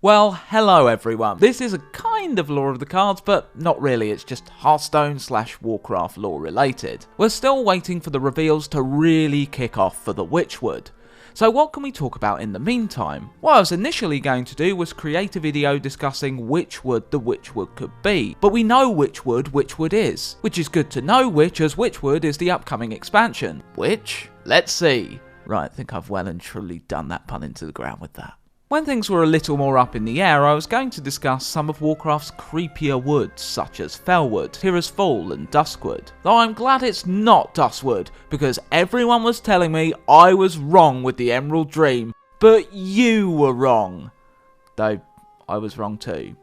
Well, hello everyone. This is a kind of lore of the cards, but not really, it's just Hearthstone / Warcraft lore related. We're still waiting for the reveals to really kick off for the Witchwood. So what can we talk about in the meantime? What I was initially going to do was create a video discussing which wood the Witchwood could be, but we know which wood Witchwood is, which is good to know as Witchwood is the upcoming expansion. Which? Let's see. Right, I think I've well and truly done that pun into the ground with that. When things were a little more up in the air, I was going to discuss some of Warcraft's creepier woods, such as Fellwood, Hero's Fall and Duskwood. Though I'm glad it's not Duskwood, because everyone was telling me I was wrong with the Emerald Dream, but you were wrong. Though, I was wrong too.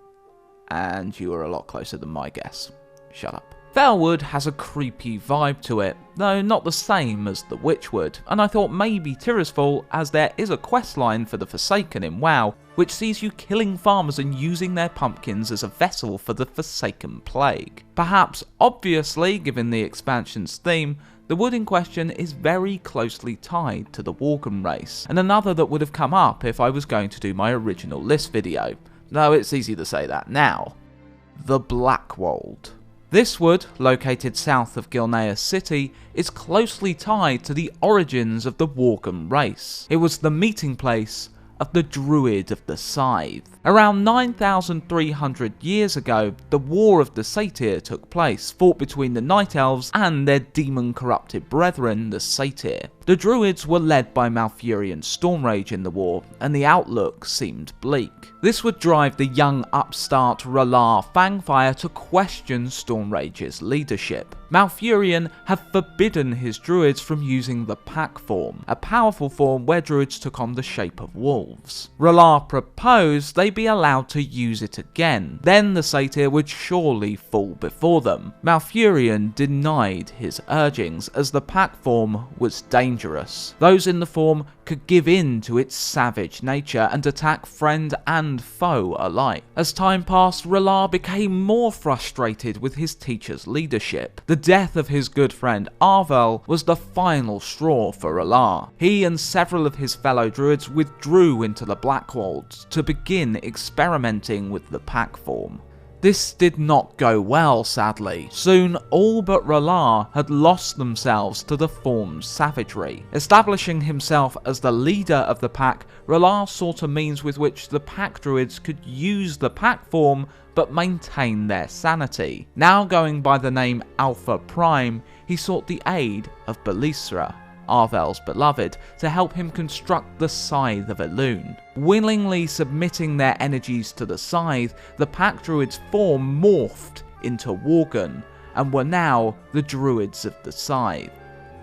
And you were a lot closer than my guess. Shut up. Fellwood has a creepy vibe to it, though not the same as the Witchwood, and I thought maybe Fall, as there is a questline for the Forsaken in WoW, which sees you killing farmers and using their pumpkins as a vessel for the Forsaken Plague. Perhaps obviously, given the expansion's theme, the wood in question is very closely tied to the Worgen race, and another that would have come up if I was going to do my original list video, though it's easy to say that now. The Blackwold. This wood, located south of Gilneas City, is closely tied to the origins of the Worgen race. It was the meeting place of the Druid of the Scythe. Around 9,300 years ago, the War of the Satyr took place, fought between the Night Elves and their demon-corrupted brethren, the Satyr. The Druids were led by Malfurion Stormrage in the war, and the outlook seemed bleak. This would drive the young upstart R'hllor Fangfire to question Stormrage's leadership. Malfurion had forbidden his druids from using the pack form, a powerful form where druids took on the shape of wolves. R'hllor proposed they be allowed to use it again, then the satyr would surely fall before them. Malfurion denied his urgings, as the pack form was dangerous. Those in the form could give in to its savage nature and attack friend and foe alike. As time passed, R'hllor became more frustrated with his teacher's leadership. The death of his good friend Arvel was the final straw for R'hllor. He and several of his fellow druids withdrew into the Blackwold to begin experimenting with the pack form. This did not go well, sadly. Soon, all but R'hllor had lost themselves to the form's savagery. Establishing himself as the leader of the pack, R'hllor sought a means with which the pack druids could use the pack form but maintain their sanity. Now going by the name Alpha Prime, he sought the aid of Belisra, Arvel's beloved, to help him construct the Scythe of Elune. Willingly submitting their energies to the Scythe, the pack druids' form morphed into Worgen, and were now the Druids of the Scythe.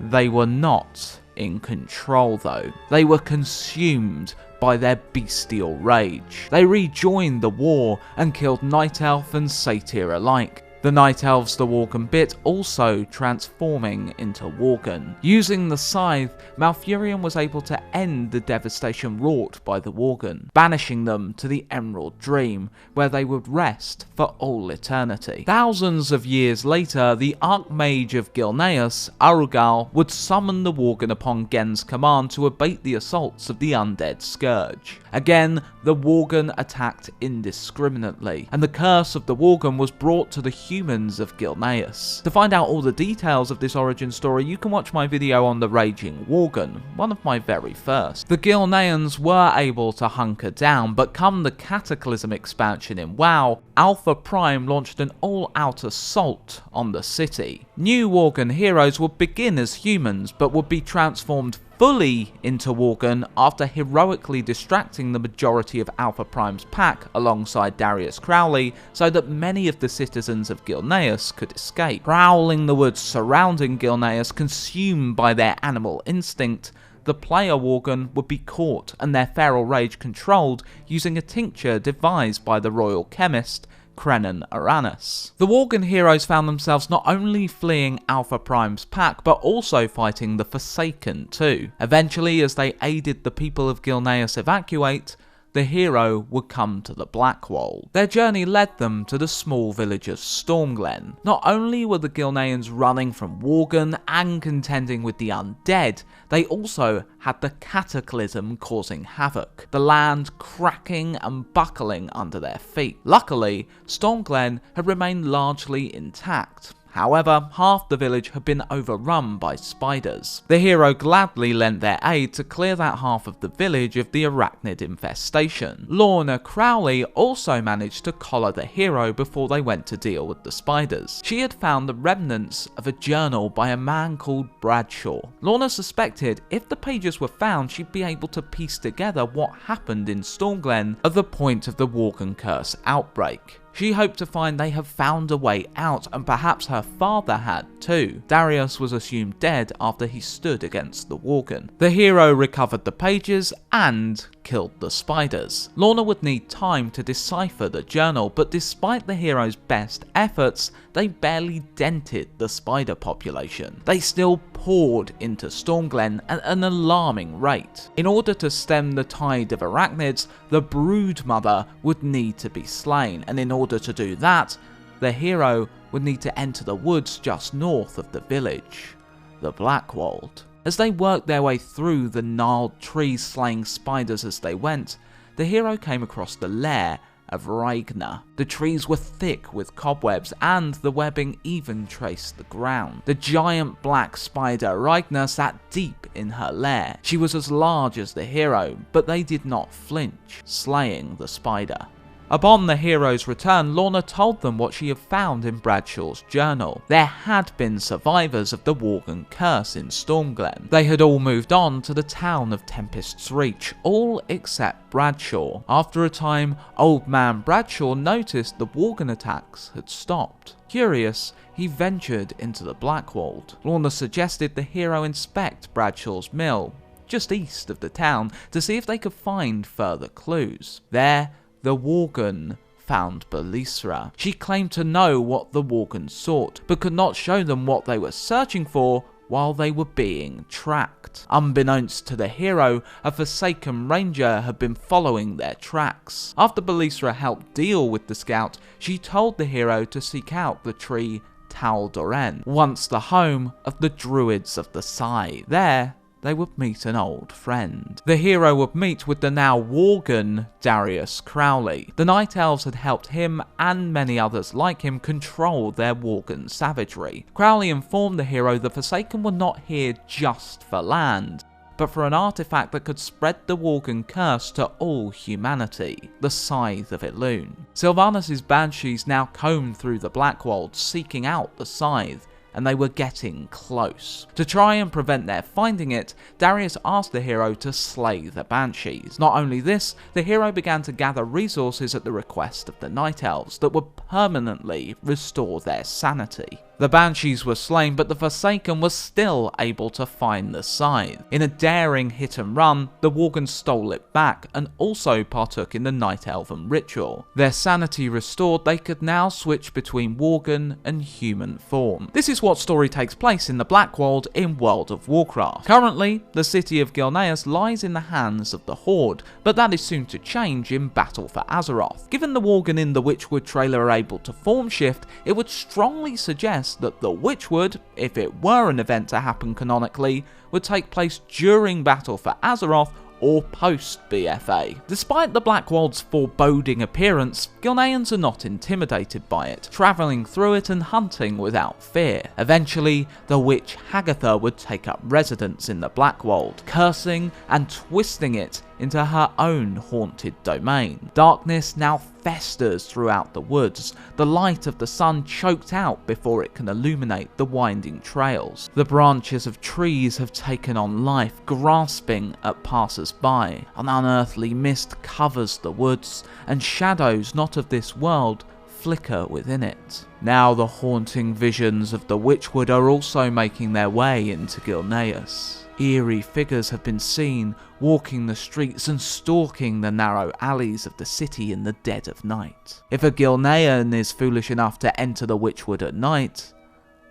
They were not in control though. They were consumed by their bestial rage. They rejoined the war and killed Night Elf and Satyr alike. The Night Elves the Worgen bit also transforming into Worgen. Using the Scythe, Malfurion was able to end the devastation wrought by the Worgen, banishing them to the Emerald Dream, where they would rest for all eternity. Thousands of years later, the Archmage of Gilneas, Arugal, would summon the Worgen upon Gen's command to abate the assaults of the undead Scourge. Again, the Worgen attacked indiscriminately, and the curse of the Worgen was brought to the humans of Gilneas. To find out all the details of this origin story, you can watch my video on the Raging Worgen, one of my very first. The Gilneans were able to hunker down, but come the Cataclysm expansion in WoW, Alpha Prime launched an all-out assault on the city. New Worgen heroes would begin as humans, but would be transformed fully into Worgen after heroically distracting the majority of Alpha Prime's pack alongside Darius Crowley so that many of the citizens of Gilneas could escape. Prowling the woods surrounding Gilneas, consumed by their animal instinct, the player Worgen would be caught and their feral rage controlled using a tincture devised by the royal chemist Krenan Uranus. The Worgen heroes found themselves not only fleeing Alpha Prime's pack, but also fighting the Forsaken too. Eventually, as they aided the people of Gilneas evacuate, the hero would come to the Blackwold. Their journey led them to the small village of Stormglen. Not only were the Gilneans running from Worgen and contending with the undead, they also had the cataclysm causing havoc, the land cracking and buckling under their feet. Luckily, Stormglen had remained largely intact. However, half the village had been overrun by spiders. The hero gladly lent their aid to clear that half of the village of the arachnid infestation. Lorna Crowley also managed to collar the hero before they went to deal with the spiders. She had found the remnants of a journal by a man called Bradshaw. Lorna suspected if the pages were found, she'd be able to piece together what happened in Stormglen at the point of the Worgen Curse outbreak. She hoped to find they have found a way out, and perhaps her father had too. Darius was assumed dead after he stood against the Worgen. The hero recovered the pages and killed the spiders. Lorna would need time to decipher the journal, but despite the hero's best efforts, they barely dented the spider population. They still poured into Stormglen at an alarming rate. In order to stem the tide of arachnids, the Broodmother would need to be slain, and in order to do that, the hero would need to enter the woods just north of the village, the Blackwold. As they worked their way through the gnarled trees slaying spiders as they went, the hero came across the lair of Ragnar. The trees were thick with cobwebs, and the webbing even traced the ground. The giant black spider Ragnar sat deep in her lair. She was as large as the hero, but they did not flinch, slaying the spider. Upon the hero's return, Lorna told them what she had found in Bradshaw's journal. There had been survivors of the Worgen Curse in Stormglen. They had all moved on to the town of Tempest's Reach, all except Bradshaw. After a time, Old Man Bradshaw noticed the Worgen attacks had stopped. Curious, he ventured into the Blackwold. Lorna suggested the hero inspect Bradshaw's mill, just east of the town, to see if they could find further clues. There, the Worgen found Belisra. She claimed to know what the Worgen sought, but could not show them what they were searching for while they were being tracked. Unbeknownst to the hero, a Forsaken Ranger had been following their tracks. After Belisra helped deal with the scout, she told the hero to seek out the tree Tal Doren, once the home of the Druids of the Scythe. There, they would meet an old friend. The hero would meet with the now Worgen Darius Crowley. The Night Elves had helped him and many others like him control their Worgen savagery. Crowley informed the hero the Forsaken were not here just for land, but for an artifact that could spread the Worgen curse to all humanity, the Scythe of Elune. Sylvanus' banshees now combed through the Blackwold seeking out the Scythe, and they were getting close. To try and prevent their finding it, Darius asked the hero to slay the banshees. Not only this, the hero began to gather resources at the request of the Night Elves that would permanently restore their sanity. The banshees were slain, but the Forsaken was still able to find the scythe. In a daring hit and run, the Worgen stole it back and also partook in the Night Elven ritual. Their sanity restored, they could now switch between Worgen and human form. This is what story takes place in the Blackwold in World of Warcraft. Currently, the city of Gilneas lies in the hands of the Horde, but that is soon to change in Battle for Azeroth. Given the Worgen in the Witchwood trailer are able to form shift, it would strongly suggest that the Witchwood, if it were an event to happen canonically, would take place during Battle for Azeroth or post-BFA. Despite the Blackwold's foreboding appearance, Gilneans are not intimidated by it, travelling through it and hunting without fear. Eventually, the witch Hagatha would take up residence in the Blackwold, cursing and twisting it into her own haunted domain. Darkness now festers throughout the woods, the light of the sun choked out before it can illuminate the winding trails. The branches of trees have taken on life, grasping at passers-by. An unearthly mist covers the woods, and shadows not of this world flicker within it. Now the haunting visions of the Witchwood are also making their way into Gilneas. Eerie figures have been seen walking the streets and stalking the narrow alleys of the city in the dead of night. If a Gilnean is foolish enough to enter the Witchwood at night,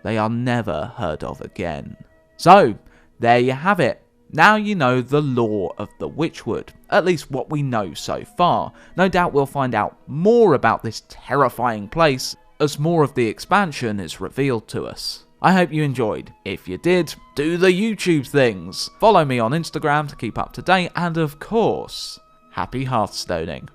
they are never heard of again. So, there you have it. Now you know the lore of the Witchwood, at least what we know so far. No doubt we'll find out more about this terrifying place as more of the expansion is revealed to us. I hope you enjoyed. If you did, do the YouTube things. Follow me on Instagram to keep up to date, and of course, happy Hearthstoning.